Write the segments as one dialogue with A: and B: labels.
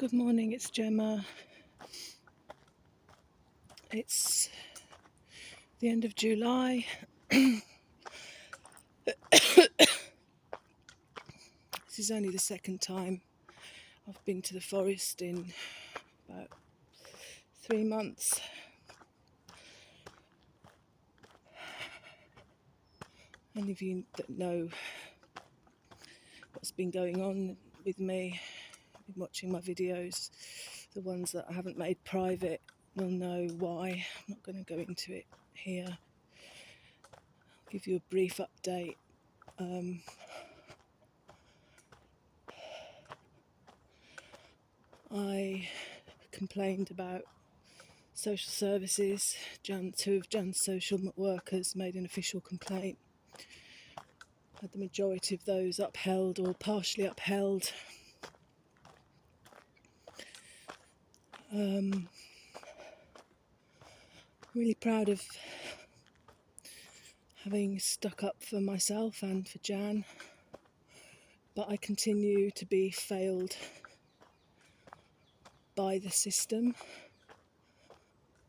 A: Good morning, it's Gemma. It's the end of July. This is only the second time I've been to the forest in about 3 months. Any of you that know what's been going on with me, been watching my videos, the ones that I haven't made private, will know why. I'm not going to go into it here. I'll give you a brief update. I complained about social services. Two of Jan's social workers made an official complaint. Had the majority of those upheld or partially upheld. Really proud of having stuck up for myself and for Jan, but I continue to be failed by the system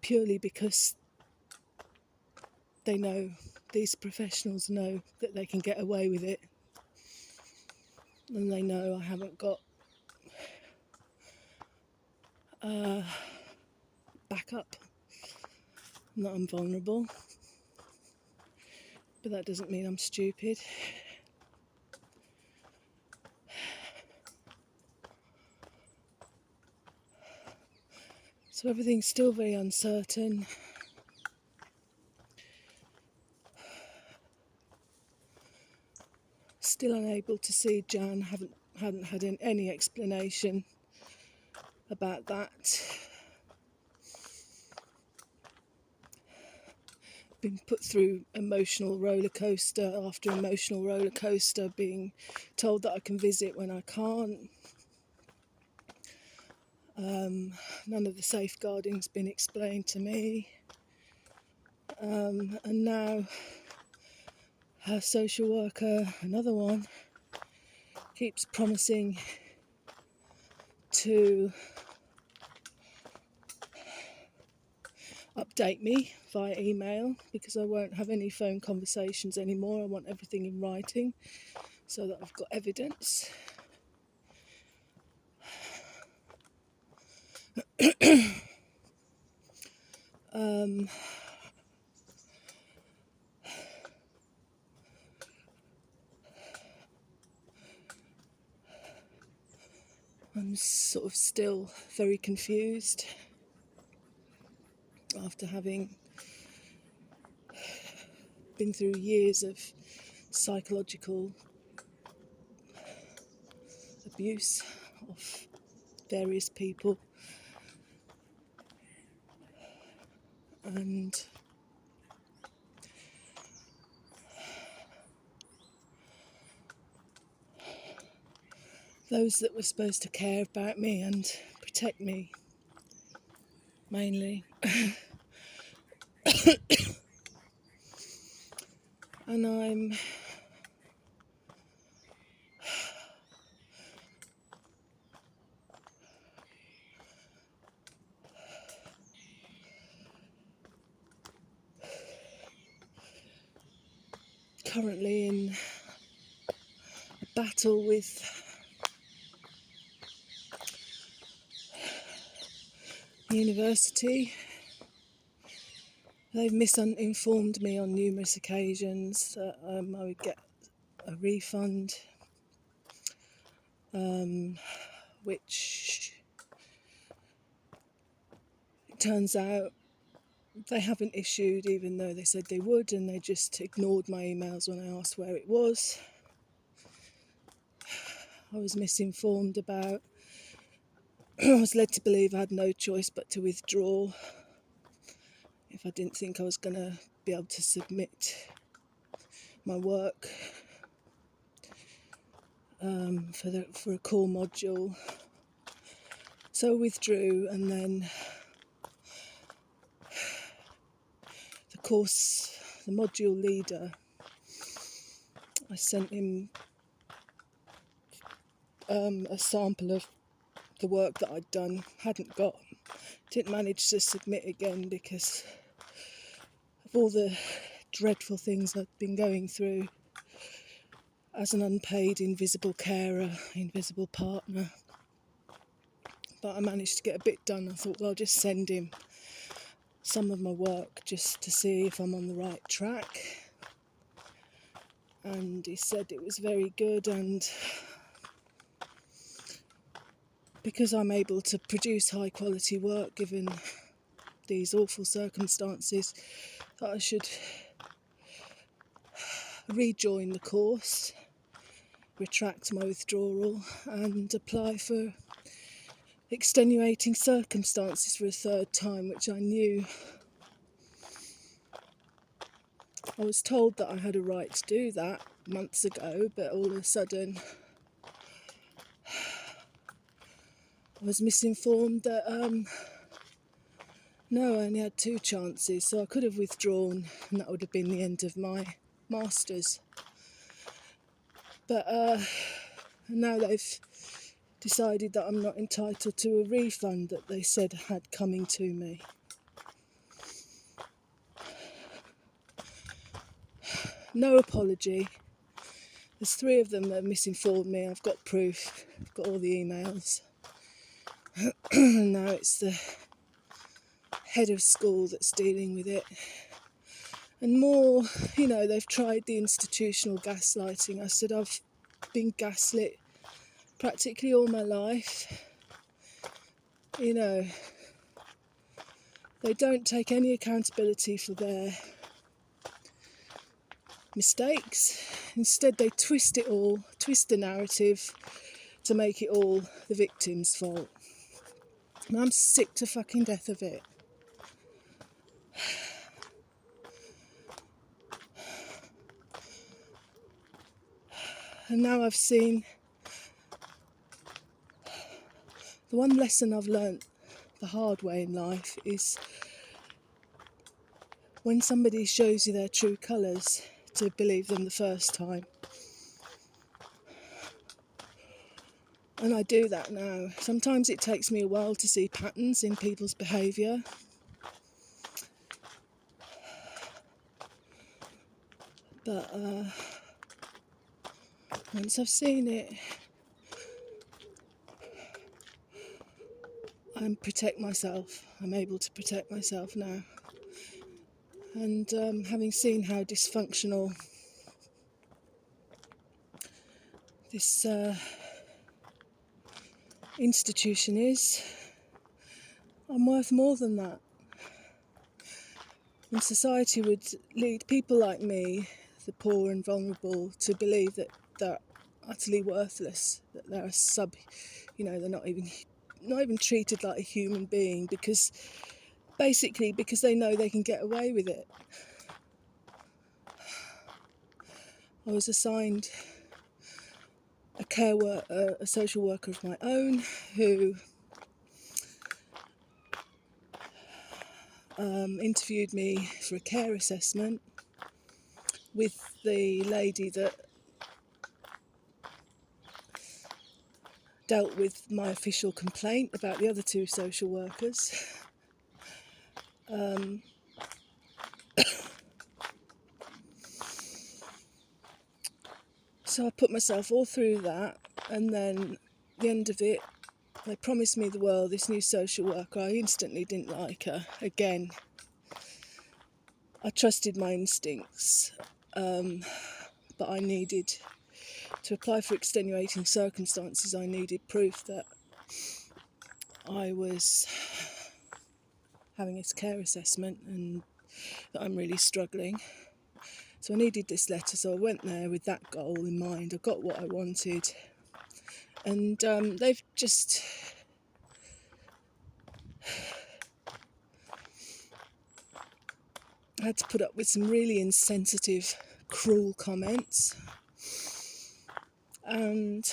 A: purely because they know, these professionals know that they can get away with it, and they know I haven't got backup, that I'm vulnerable, but that doesn't mean I'm stupid. So everything's still very uncertain. Still unable to see Jan, hadn't had any explanation about that. Been put through emotional roller coaster after emotional roller coaster, being told that I can visit when I can't. None of the safeguarding's been explained to me. And now her social worker, another one, keeps promising to update me via email because I won't have any phone conversations anymore. I want everything in writing so that I've got evidence. I'm sort of still very confused after having been through years of psychological abuse of various people, and those that were supposed to care about me and protect me, mainly. And I'm currently in a battle with the university. They've misinformed me on numerous occasions that I would get a refund, which it turns out they haven't issued, even though they said they would, and they just ignored my emails when I asked where it was. I was misinformed about. I was led to believe I had no choice but to withdraw if I didn't think I was going to be able to submit my work for a core module. So I withdrew, and then the module leader, I sent him a sample of the work that I'd done, didn't manage to submit again because of all the dreadful things I'd been going through as an unpaid invisible carer, invisible partner. But I managed to get a bit done. I thought, well, I'll just send him some of my work just to see if I'm on the right track. And he said it was very good, and because I'm able to produce high quality work given these awful circumstances, that I should rejoin the course, retract my withdrawal and apply for extenuating circumstances for a third time, which I knew. I was told that I had a right to do that months ago, but all of a sudden I was misinformed that no, I only had 2 chances, so I could have withdrawn and that would have been the end of my masters. But now they've decided that I'm not entitled to a refund that they said had coming to me. No apology. There's 3 of them that have misinformed me. I've got proof. I've got all the emails. And now it's the head of school that's dealing with it. And more, they've tried the institutional gaslighting. I said I've been gaslit practically all my life. They don't take any accountability for their mistakes. Instead, they twist the narrative to make it all the victim's fault. And I'm sick to fucking death of it. And now I've seen the one lesson I've learnt the hard way in life is when somebody shows you their true colours, to believe them the first time. And I do that now. Sometimes it takes me a while to see patterns in people's behaviour. But once I've seen it, I protect myself. I'm able to protect myself now. And having seen how dysfunctional this institution is, I'm worth more than that. And society would lead people like me, the poor and vulnerable, to believe that they're utterly worthless, that they're they're not even treated like a human being, because they know they can get away with it. I was assigned a social worker of my own who interviewed me for a care assessment with the lady that dealt with my official complaint about the other 2 social workers. So I put myself all through that, and then at the end of it, they promised me the world, this new social worker. I instantly didn't like her again. I trusted my instincts, but I needed to apply for extenuating circumstances. I needed proof that I was having a care assessment and that I'm really struggling. So I needed this letter, so I went there with that goal in mind. I got what I wanted. And they've just had to put up with some really insensitive, cruel comments. And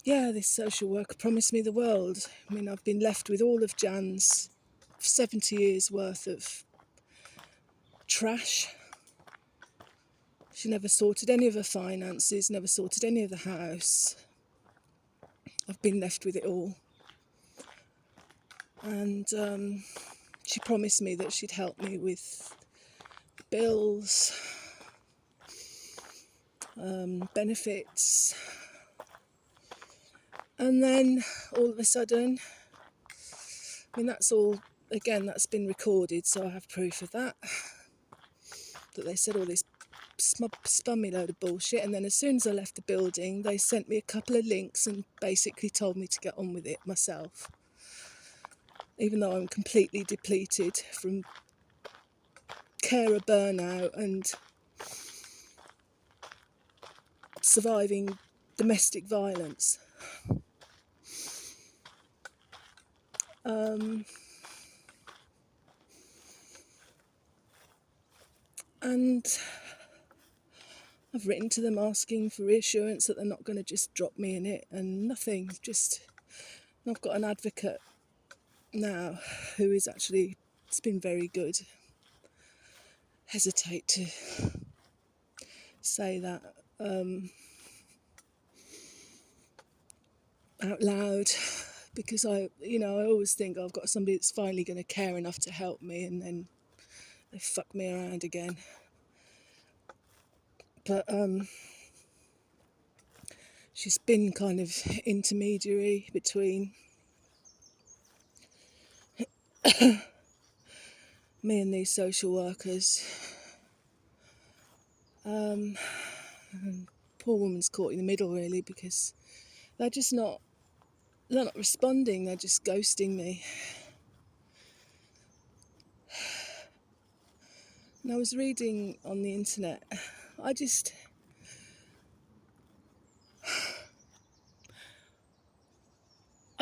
A: yeah, this social worker promised me the world. I mean, I've been left with all of Jan's 70 years worth of trash. She never sorted any of her finances, never sorted any of the house. I've been left with it all. And she promised me that she'd help me with bills, benefits, and then all of a sudden, I mean, that's all, again, that's been recorded, so I have proof of that they said all this spun me load of bullshit, and then as soon as I left the building, they sent me a couple of links and basically told me to get on with it myself, even though I'm completely depleted from carer burnout and surviving domestic violence. And I've written to them asking for reassurance that they're not going to just drop me in it, and nothing, just, I've got an advocate now who is actually, it's been very good. Hesitate to say that out loud, because I always think I've got somebody that's finally going to care enough to help me, and then they fuck me around again. But she's been kind of intermediary between me and these social workers. And poor woman's caught in the middle, really, because they're not responding, they're just ghosting me. And I was reading on the internet, I've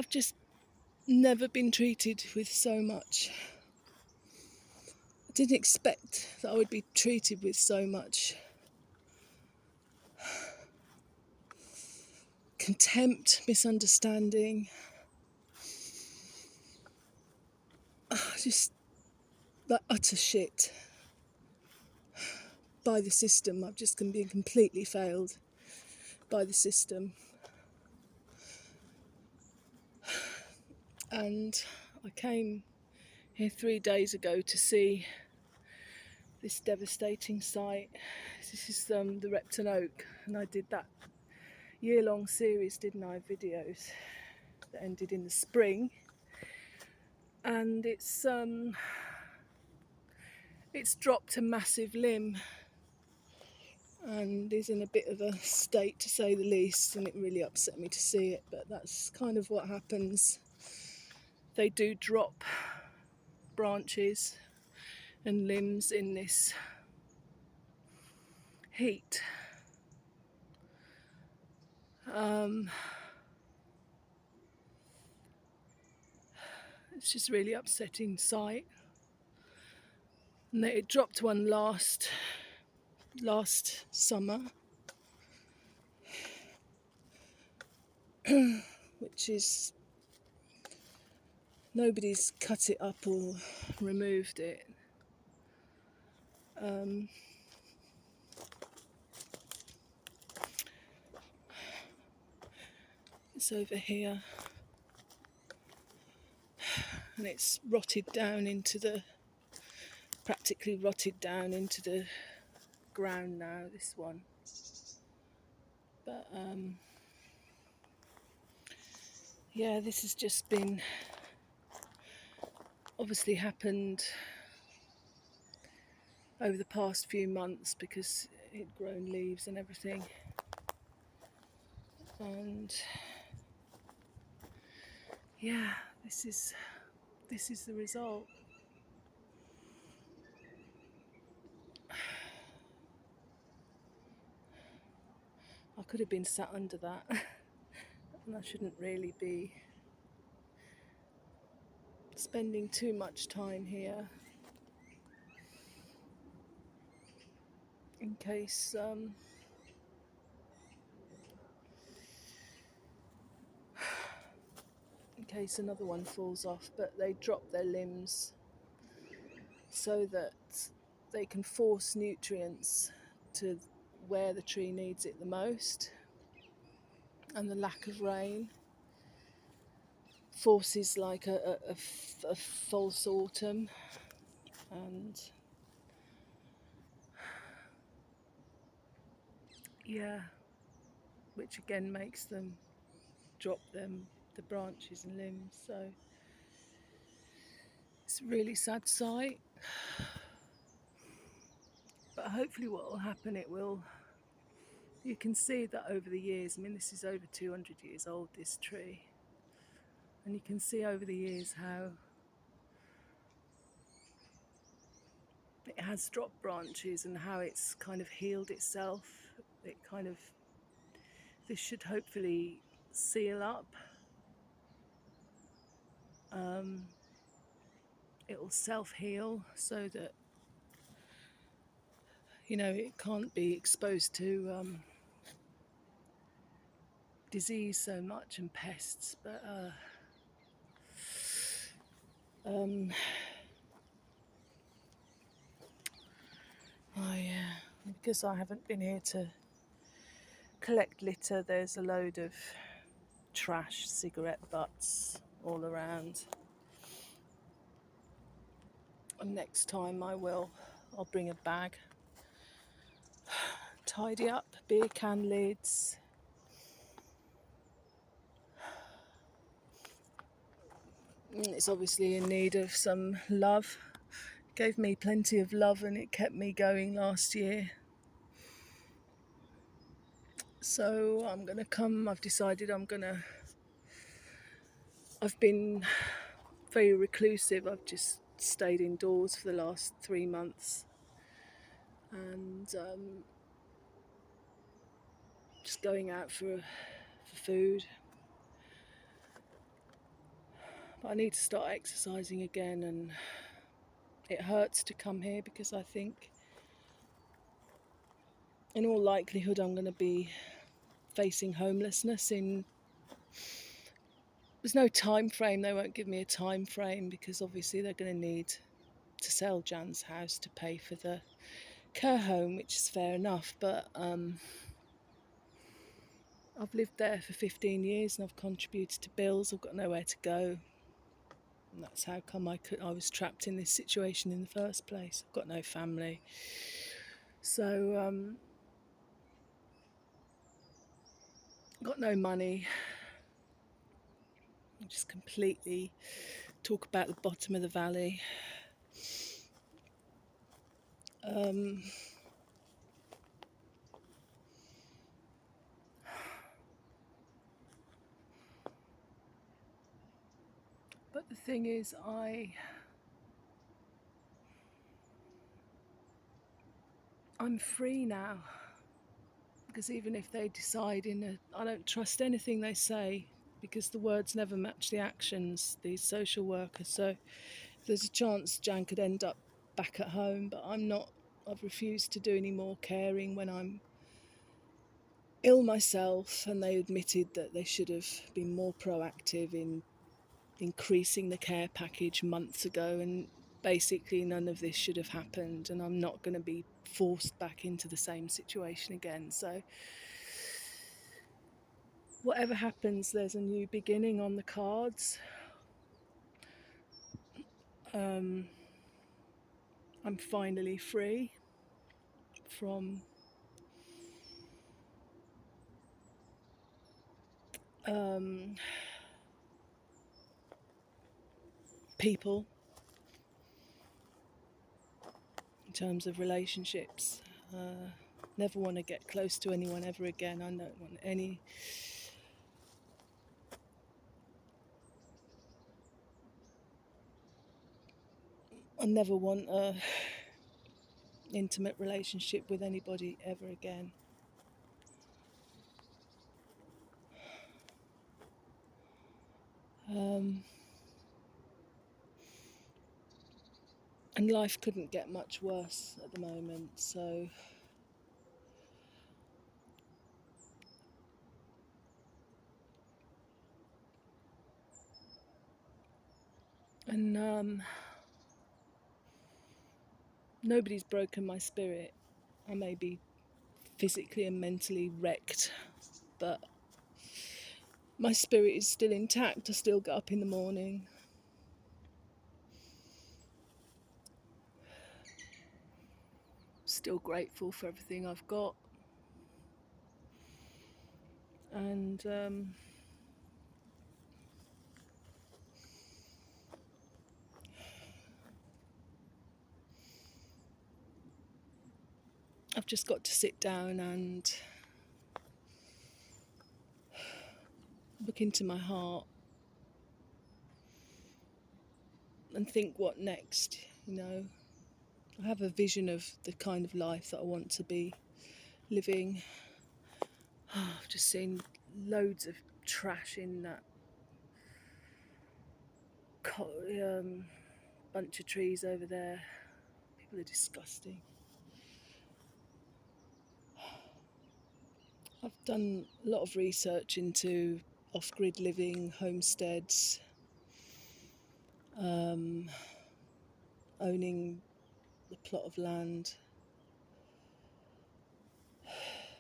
A: just never been treated with so much. I didn't expect that I would be treated with so much contempt, misunderstanding, just like utter shit by the system. I've just been completely failed by the system. And I came here 3 days ago to see this devastating site. This is the Repton Oak, and I did that year-long series, didn't I, videos that ended in the spring. And it's dropped a massive limb and is in a bit of a state, to say the least, and it really upset me to see it, but that's kind of what happens. They do drop branches and limbs in this heat. It's just really upsetting sight. And it dropped one last summer, which is, nobody's cut it up or removed it. It's over here, and it's practically rotted down into the ground now, this one. But yeah, this has just been, obviously happened over the past few months because it'd grown leaves and everything. And yeah, this is the result. I could have been sat under that, and I shouldn't really be spending too much time here, in case another one falls off. But they drop their limbs so that they can force nutrients to where the tree needs it the most, and the lack of rain forces like a false autumn, and yeah, which again makes them drop the branches and limbs. So it's a really sad sight. But hopefully what will happen, you can see that over the years, I mean this is over 200 years old, this tree, and you can see over the years how it has dropped branches and how it's kind of healed itself. This should hopefully seal up. It will self-heal so that it can't be exposed to disease so much and pests. But because I haven't been here to collect litter, there's a load of trash, cigarette butts all around. And next time I'll bring a bag, tidy up beer can lids. It's obviously in need of some love. It gave me plenty of love and it kept me going last year. So I've decided I've been very reclusive. I've just stayed indoors for the last 3 months and just going out for food. But I need to start exercising again, and it hurts to come here because I think in all likelihood I'm going to be facing homelessness there's no time frame. They won't give me a time frame because obviously they're going to need to sell Jan's house to pay for the care home, which is fair enough, but I've lived there for 15 years and I've contributed to bills. I've got nowhere to go, and that's how come I was trapped in this situation in the first place. I've got no family, so got no money. I just completely talk about the bottom of the valley. But the thing is, I'm free now, because even if they decide I don't trust anything they say, because the words never match the actions, these social workers. So there's a chance Jan could end up back at home, but I've refused to do any more caring when I'm ill myself, and they admitted that they should have been more proactive in increasing the care package months ago, and basically none of this should have happened, and I'm not going to be forced back into the same situation again. So whatever happens, there's a new beginning on the cards. I'm finally free from people in terms of relationships. Never want to get close to anyone ever again. I don't want any I never want a intimate relationship with anybody ever again. And life couldn't get much worse at the moment, so and nobody's broken my spirit. I may be physically and mentally wrecked, but my spirit is still intact. I still get up in the morning. Still grateful for everything I've got. And I've just got to sit down and look into my heart and think what next, you know. I have a vision of the kind of life that I want to be living. I've just seen loads of trash in that bunch of trees over there. People are disgusting. I've done a lot of research into off-grid living, homesteads, owning a plot of land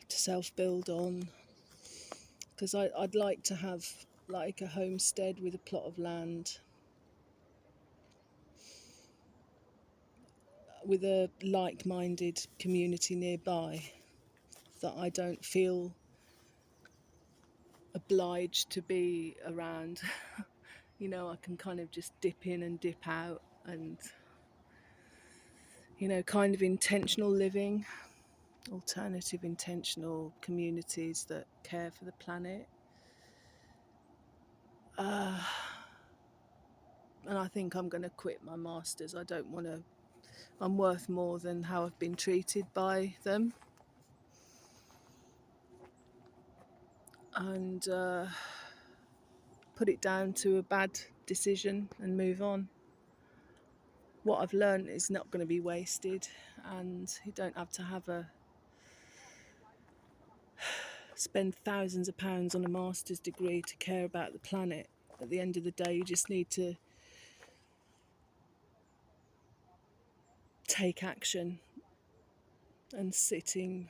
A: to self-build on, because I'd like to have like a homestead with a plot of land with a like-minded community nearby that I don't feel obliged to be around. You know, I can kind of just dip in and dip out, and, you know, kind of intentional living, alternative intentional communities that care for the planet. And I think I'm going to quit my masters. I don't want to. I'm worth more than how I've been treated by them. And put it down to a bad decision and move on. What I've learned is not going to be wasted, and you don't have to spend thousands of pounds on a master's degree to care about the planet. At the end of the day, you just need to take action, and sitting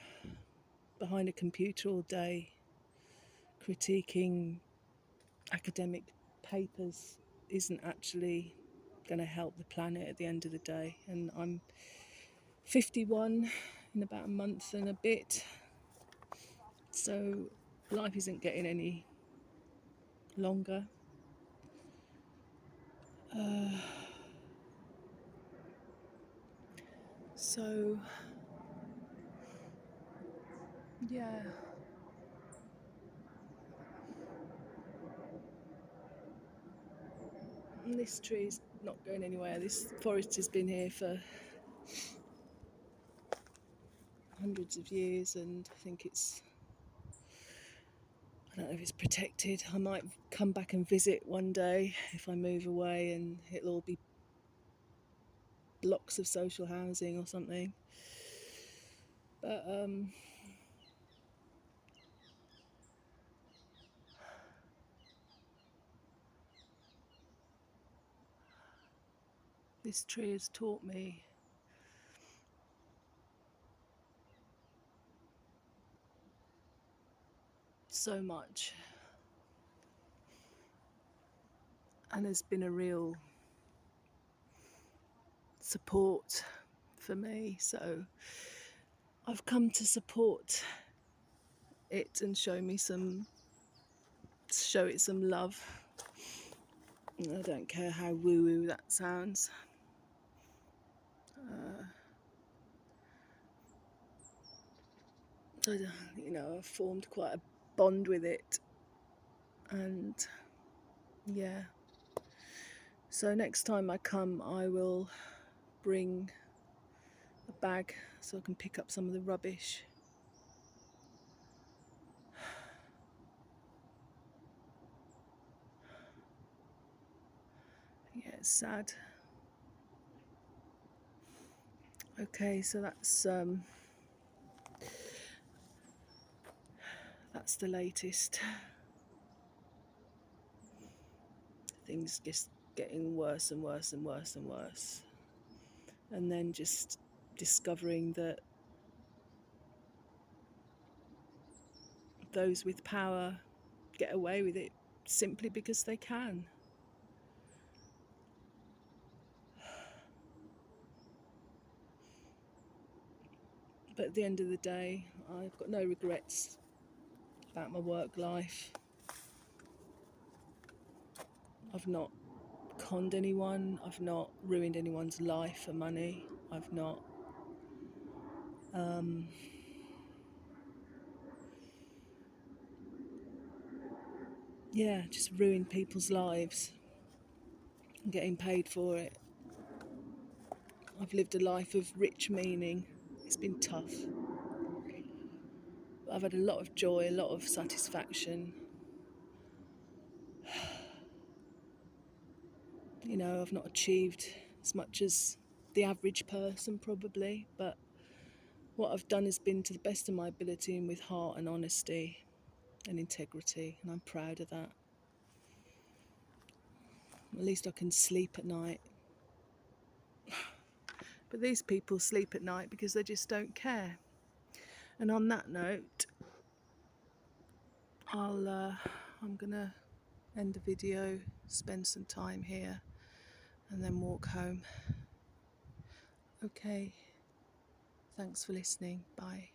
A: behind a computer all day critiquing academic papers isn't actually going to help the planet at the end of the day. And I'm 51 in about a month and a bit, so life isn't getting any longer. So yeah, and this tree's not going anywhere. This forest has been here for hundreds of years, and I think I don't know if it's protected. I might come back and visit one day if I move away, and it'll all be blocks of social housing or something. But this tree has taught me so much, and has been a real support for me. So I've come to support it and show it some love. I don't care how woo-woo that sounds. So, you know, I've formed quite a bond with it, and yeah. So next time I come, I will bring a bag so I can pick up some of the rubbish. Yeah, it's sad. Okay, so that's the latest. Things just getting worse and worse and worse and worse. And then just discovering that those with power get away with it simply because they can. But at the end of the day, I've got no regrets about my work life. I've not conned anyone, I've not ruined anyone's life for money, I've not just ruined people's lives and getting paid for it. I've lived a life of rich meaning. It's been tough. But I've had a lot of joy, a lot of satisfaction. You know, I've not achieved as much as the average person probably, but what I've done has been to the best of my ability and with heart and honesty and integrity, and I'm proud of that. At least I can sleep at night. But these people sleep at night because they just don't care. And on that note, I'm gonna end the video, spend some time here, and then walk home. Okay, thanks for listening. Bye.